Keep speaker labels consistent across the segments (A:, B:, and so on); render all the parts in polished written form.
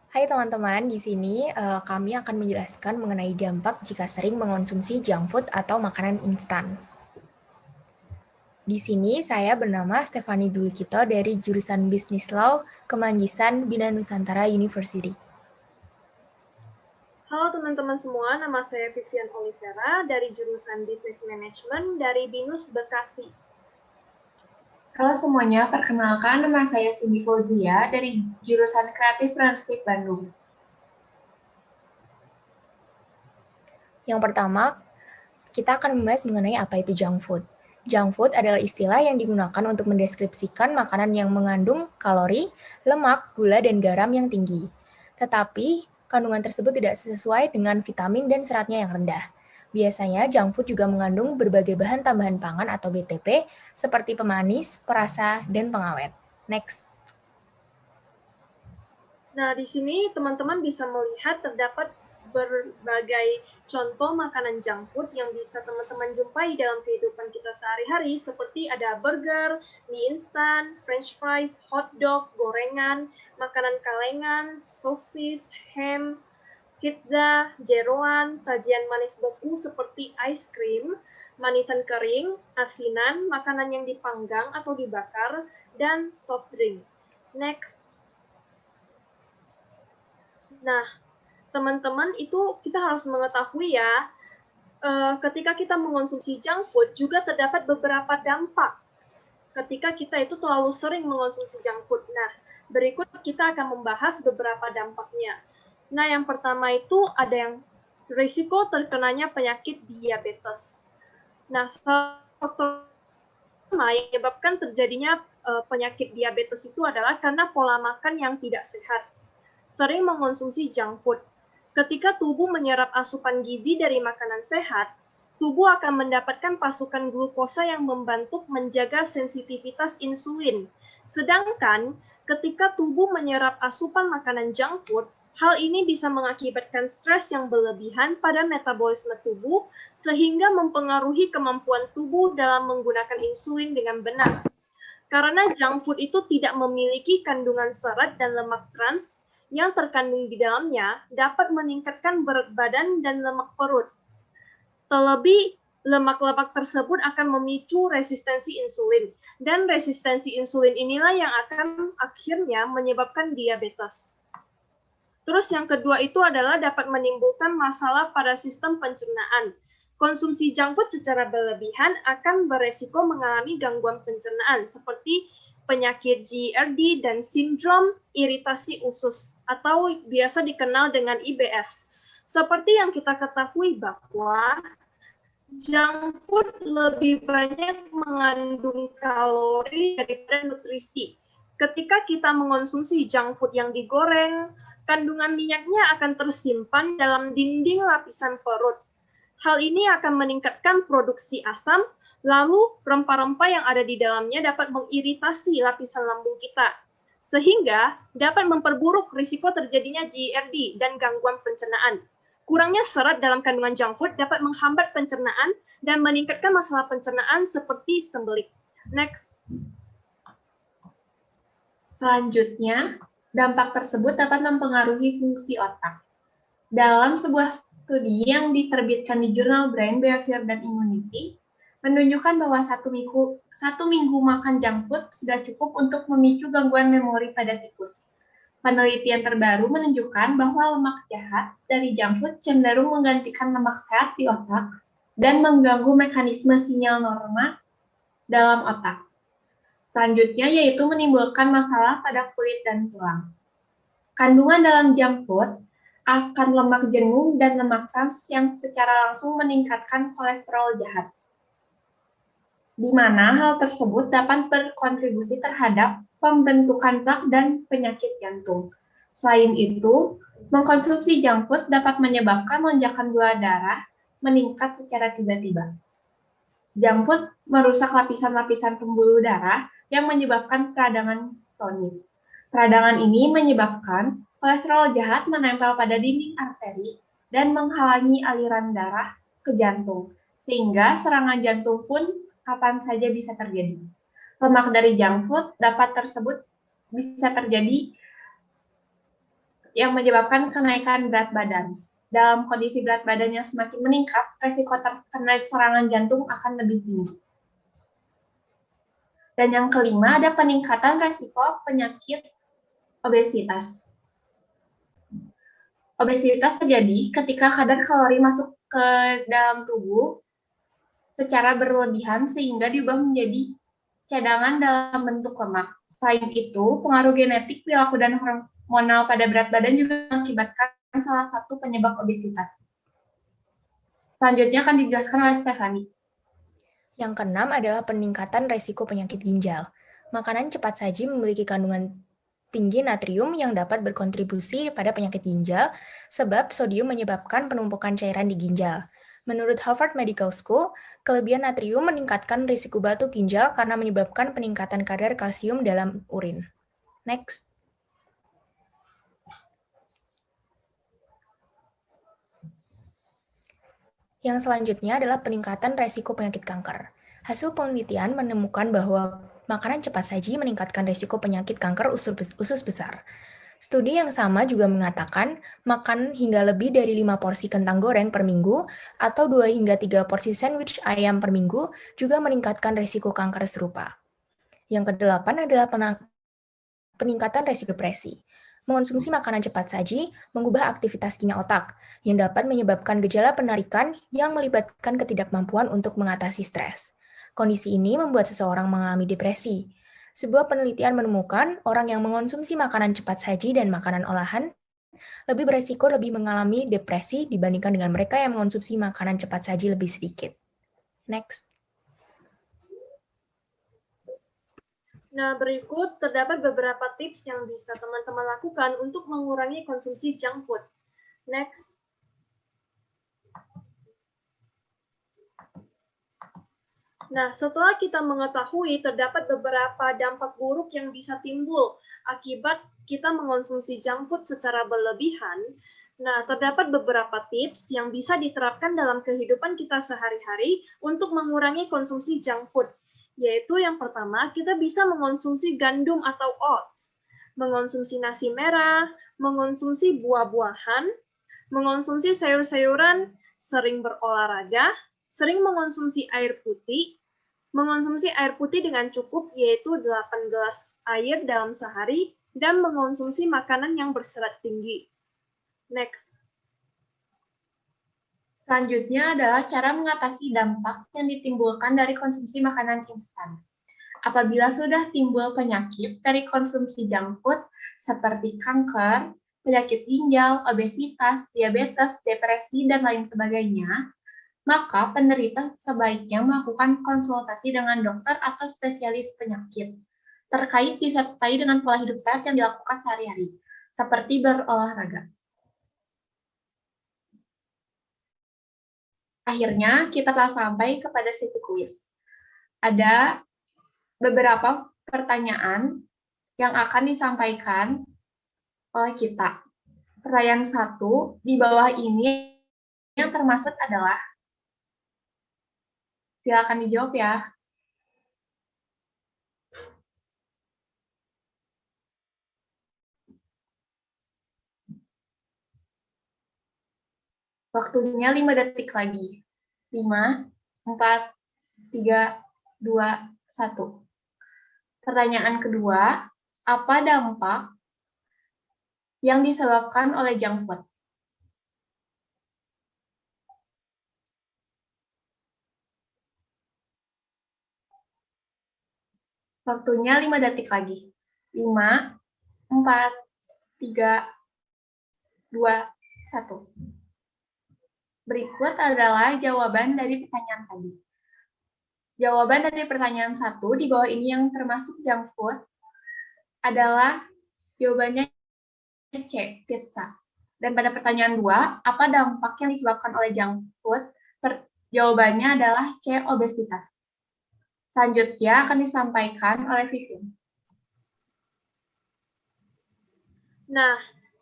A: Hai teman-teman, di sini kami akan menjelaskan mengenai dampak jika sering mengonsumsi junk food atau makanan instan. Di sini saya bernama Stefani Dulikito dari jurusan Business Law, Kemanggisan, Bina Nusantara University.
B: Halo teman-teman semua, nama saya Vivian Olivera dari jurusan Business Management dari BINUS Bekasi.
C: Halo semuanya, perkenalkan nama saya Cindy Fauzia dari jurusan Kreatif Forensik Bandung.
A: Yang pertama, kita akan membahas mengenai apa itu junk food. Junk food adalah istilah yang digunakan untuk mendeskripsikan makanan yang mengandung kalori, lemak, gula, dan garam yang tinggi. Tetapi, kandungan tersebut tidak sesuai dengan vitamin dan seratnya yang rendah. Biasanya, junk food juga mengandung berbagai bahan tambahan pangan atau BTP, seperti pemanis, perasa, dan pengawet. Next.
B: Nah, di sini teman-teman bisa melihat terdapat berbagai contoh makanan junk food yang bisa teman-teman jumpai dalam kehidupan kita sehari-hari, seperti ada burger, mie instan, french fries, hotdog, gorengan, makanan kalengan, sosis, ham, pizza, jeroan, sajian manis beku seperti ice cream, manisan kering, asinan, makanan yang dipanggang atau dibakar, dan soft drink. Next. Nah, teman-teman itu kita harus mengetahui ya, ketika kita mengonsumsi junk food juga terdapat beberapa dampak ketika kita itu terlalu sering mengonsumsi junk food. Nah, berikut kita akan membahas beberapa dampaknya. Nah, yang pertama itu ada yang risiko terkenanya penyakit diabetes. Nah, salah faktor yang menyebabkan terjadinya penyakit diabetes itu adalah karena pola makan yang tidak sehat. Sering mengonsumsi junk food. Ketika tubuh menyerap asupan gizi dari makanan sehat, tubuh akan mendapatkan pasukan glukosa yang membantu menjaga sensitivitas insulin. Sedangkan ketika tubuh menyerap asupan makanan junk food, hal ini bisa mengakibatkan stres yang berlebihan pada metabolisme tubuh sehingga mempengaruhi kemampuan tubuh dalam menggunakan insulin dengan benar. Karena junk food itu tidak memiliki kandungan serat dan lemak trans yang terkandung di dalamnya dapat meningkatkan berat badan dan lemak perut. Terlebih, lemak-lemak tersebut akan memicu resistensi insulin, dan resistensi insulin inilah yang akan akhirnya menyebabkan diabetes. Terus yang kedua itu adalah dapat menimbulkan masalah pada sistem pencernaan. Konsumsi junk food secara berlebihan akan beresiko mengalami gangguan pencernaan seperti penyakit GERD dan sindrom iritasi usus atau biasa dikenal dengan IBS. Seperti yang kita ketahui bahwa junk food lebih banyak mengandung kalori daripada nutrisi. Ketika kita mengonsumsi junk food yang digoreng, kandungan minyaknya akan tersimpan dalam dinding lapisan perut. Hal ini akan meningkatkan produksi asam, lalu rempah-rempah yang ada di dalamnya dapat mengiritasi lapisan lambung kita, sehingga dapat memperburuk risiko terjadinya GERD dan gangguan pencernaan. Kurangnya serat dalam kandungan junk food dapat menghambat pencernaan dan meningkatkan masalah pencernaan seperti sembelit. Next.
C: Selanjutnya, dampak tersebut dapat mempengaruhi fungsi otak. Dalam sebuah studi yang diterbitkan di jurnal Brain, Behavior, dan Immunity, menunjukkan bahwa satu minggu makan junk food sudah cukup untuk memicu gangguan memori pada tikus. Penelitian terbaru menunjukkan bahwa lemak jahat dari junk food cenderung menggantikan lemak sehat di otak dan mengganggu mekanisme sinyal norma dalam otak. Selanjutnya yaitu menimbulkan masalah pada kulit dan tulang. Kandungan dalam junk food akan lemak jenuh dan lemak trans yang secara langsung meningkatkan kolesterol jahat, di mana hal tersebut dapat berkontribusi terhadap pembentukan plak dan penyakit jantung. Selain itu, mengkonsumsi junk food dapat menyebabkan lonjakan gula darah meningkat secara tiba-tiba. Junk food merusak lapisan-lapisan pembuluh darah yang menyebabkan peradangan kronis. Peradangan ini menyebabkan kolesterol jahat menempel pada dinding arteri dan menghalangi aliran darah ke jantung, sehingga serangan jantung pun kapan saja bisa terjadi. Lemak dari junk food dapat tersebut bisa terjadi yang menyebabkan kenaikan berat badan. Dalam kondisi berat badan yang semakin meningkat, resiko terkena serangan jantung akan lebih tinggi. Dan yang kelima, ada peningkatan resiko penyakit obesitas. Obesitas terjadi ketika kadar kalori masuk ke dalam tubuh secara berlebihan sehingga diubah menjadi cadangan dalam bentuk lemak. Selain itu, pengaruh genetik, perilaku, dan hormonal pada berat badan juga mengakibatkan salah satu penyebab obesitas. Selanjutnya akan dijelaskan oleh Stephanie.
A: Yang keenam adalah peningkatan resiko penyakit ginjal. Makanan cepat saji memiliki kandungan tinggi natrium yang dapat berkontribusi pada penyakit ginjal sebab sodium menyebabkan penumpukan cairan di ginjal. Menurut Harvard Medical School, kelebihan natrium meningkatkan risiko batuk ginjal karena menyebabkan peningkatan kadar kalsium dalam urin. Next. Yang selanjutnya adalah peningkatan resiko penyakit kanker. Hasil penelitian menemukan bahwa makanan cepat saji meningkatkan risiko penyakit kanker usus besar. Studi yang sama juga mengatakan makan hingga lebih dari 5 porsi kentang goreng per minggu atau 2 hingga 3 porsi sandwich ayam per minggu juga meningkatkan risiko kanker serupa. Yang kedelapan adalah peningkatan risiko depresi. Mengonsumsi makanan cepat saji mengubah aktivitas kimia otak yang dapat menyebabkan gejala penarikan yang melibatkan ketidakmampuan untuk mengatasi stres. Kondisi ini membuat seseorang mengalami depresi. Sebuah penelitian menemukan orang yang mengonsumsi makanan cepat saji dan makanan olahan lebih beresiko lebih mengalami depresi dibandingkan dengan mereka yang mengonsumsi makanan cepat saji lebih sedikit. Next.
B: Nah, berikut terdapat beberapa tips yang bisa teman-teman lakukan untuk mengurangi konsumsi junk food. Next. Nah, setelah kita mengetahui terdapat beberapa dampak buruk yang bisa timbul akibat kita mengonsumsi junk food secara berlebihan, nah, terdapat beberapa tips yang bisa diterapkan dalam kehidupan kita sehari-hari untuk mengurangi konsumsi junk food. Yaitu yang pertama, kita bisa mengonsumsi gandum atau oats, mengonsumsi nasi merah, mengonsumsi buah-buahan, mengonsumsi sayur-sayuran, sering berolahraga, sering mengonsumsi air putih, mengonsumsi air putih dengan cukup yaitu 8 gelas air dalam sehari, dan mengonsumsi makanan yang berserat tinggi. Next.
C: Selanjutnya adalah cara mengatasi dampak yang ditimbulkan dari konsumsi makanan instan. Apabila sudah timbul penyakit dari konsumsi junk food seperti kanker, penyakit ginjal, obesitas, diabetes, depresi, dan lain sebagainya, maka penderita sebaiknya melakukan konsultasi dengan dokter atau spesialis penyakit terkait disertai dengan pola hidup sehat yang dilakukan sehari-hari, seperti berolahraga. Akhirnya, kita telah sampai kepada sesi kuis. Ada beberapa pertanyaan yang akan disampaikan oleh kita. Pertanyaan 1 di bawah ini yang termasuk adalah, silakan dijawab ya. Waktunya 5 detik lagi. 5, 4, 3, 2, 1. Pertanyaan kedua, apa dampak yang disebabkan oleh junk food? Waktunya 5 detik lagi. 5, 4, 3, 2, 1. Berikut adalah jawaban dari pertanyaan tadi. Jawaban dari pertanyaan 1 di bawah ini yang termasuk junk food adalah jawabannya C, pizza. Dan pada pertanyaan 2, apa dampak yang disebabkan oleh junk food? Jawabannya adalah C, obesitas. Selanjutnya akan disampaikan oleh Vivien.
B: Nah,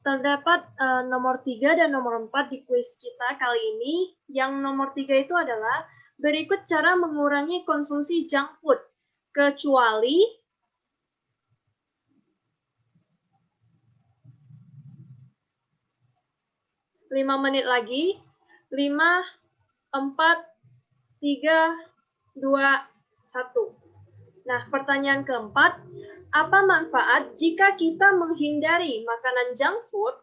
B: terdapat nomor 3 dan nomor 4 di kuis kita kali ini. Yang nomor 3 itu adalah berikut cara mengurangi konsumsi junk food, kecuali 5 menit lagi. 5, 4, 3, 2, 1. Nah, pertanyaan keempat, apa manfaat jika kita menghindari makanan junk food?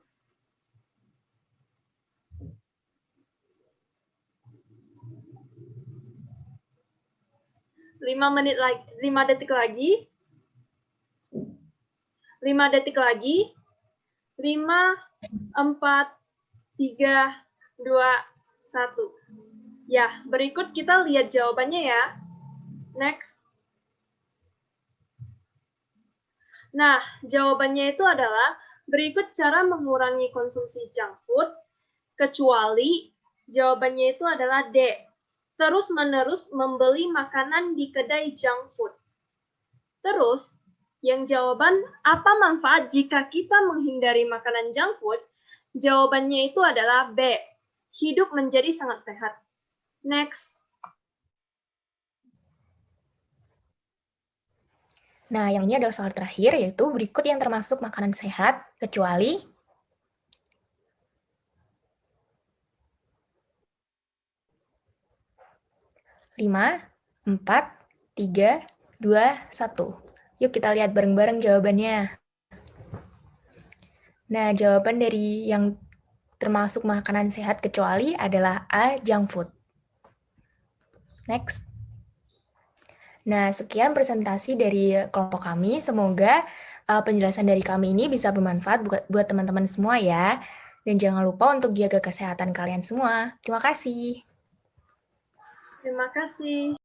B: 5 detik lagi. 5 detik lagi. 5, 4, 3, 2, 1. Ya, berikut kita lihat jawabannya ya. Next. Nah, jawabannya itu adalah berikut cara mengurangi konsumsi junk food, kecuali jawabannya itu adalah D. Terus-menerus membeli makanan di kedai junk food. Terus, yang jawaban apa manfaat jika kita menghindari makanan junk food? Jawabannya itu adalah B. Hidup menjadi sangat sehat. Next.
A: Nah, yang ini adalah soal terakhir, yaitu berikut yang termasuk makanan sehat, kecuali lima, 4, 3, 2, 1. Yuk kita lihat bareng-bareng jawabannya. Nah, jawaban dari yang termasuk makanan sehat kecuali adalah A, junk food. Next. Nah, sekian presentasi dari kelompok kami. Semoga penjelasan dari kami ini bisa bermanfaat buat teman-teman semua ya. Dan jangan lupa untuk jaga kesehatan kalian semua. Terima kasih.
B: Terima kasih.